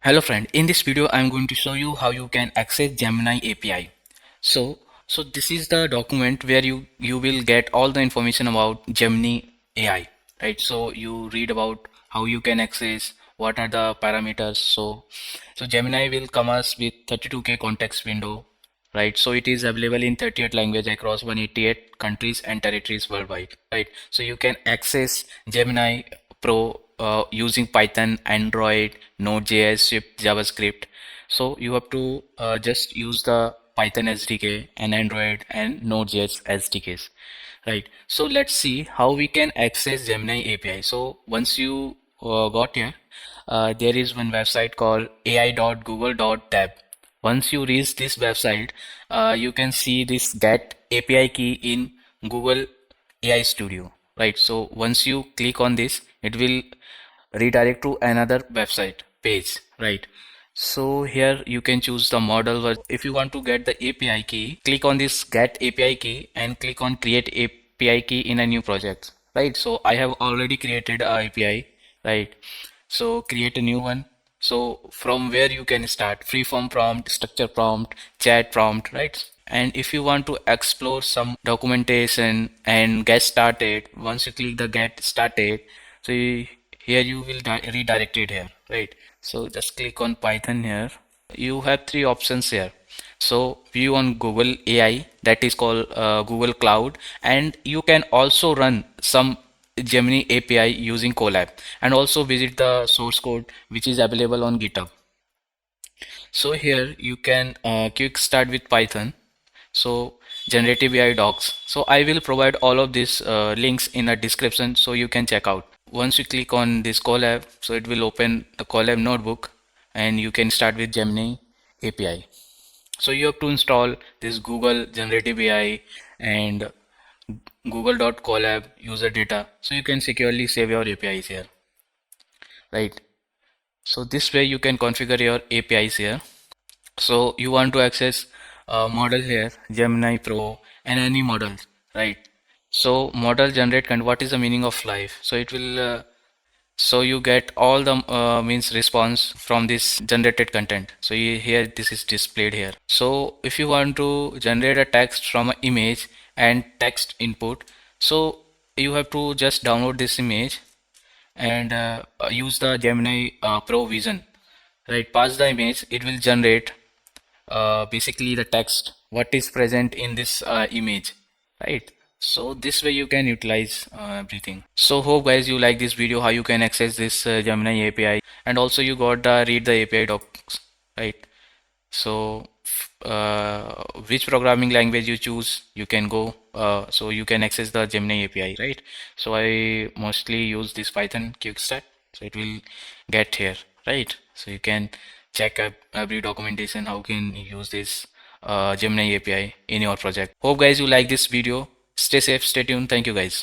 Hello friend, in this video I'm going to show you how you can access Gemini API. So this is the document where you will get all the information about Gemini AI, right? So you read about how you can access, what are the parameters. So Gemini will come us with 32K context window, right? So it is available in 38 language across 188 countries and territories worldwide, right? So you can access Gemini Pro using Python, Android, Node.js, Swift, JavaScript. So you have to just use the Python SDK and Android and Node.js SDKs, right? So let's see how we can access Gemini API. So once you got here, there is one website called ai.google.tab. Once you reach this website, you can see this get API key in Google AI Studio, right? So once you click on this, it will redirect to another website page, right? So here you can choose the model. If you want to get the API key, click on this get API key and click on create API key in a new project, right? So I have already created a API, right? So create a new one. So from where you can start free form prompt, structure prompt, chat prompt, right? And if you want to explore some documentation and get started, once you click the get started, so here you will redirect it here, right? So just click on Python here. You have three options here. So view on Google AI, that is called Google Cloud, and you can also run some Gemini API using Colab and also visit the source code which is available on GitHub. So here you can quick start with Python. So generative AI docs. So I will provide all of these links in the description so you can check out. Once you click on this Colab, so it will open the Colab notebook and you can start with Gemini API. So you have to install this Google generative AI and google.colab user data so you can securely save your APIs here, right? So this way you can configure your APIs here. So you want to access a model here, Gemini Pro and any model, right? So model generate and what is the meaning of life? So it will so you get all the means response from this generated content. So here this is displayed here. So if you want to generate a text from an image and text input, so you have to just download this image and use the Gemini Pro Vision, right? Pass the image, it will generate basically the text what is present in this image, right? So this way you can utilize everything. So hope guys you like this video how you can access this Gemini API, and also you got the read the API docs, right? So which programming language you choose you can go so you can access the Gemini API, right? So I mostly use this Python quick start, so it will get here, right? So you can check up every documentation how can you use this Gemini API in your project. Hope guys you like this video. Stay safe, stay tuned. Thank you guys.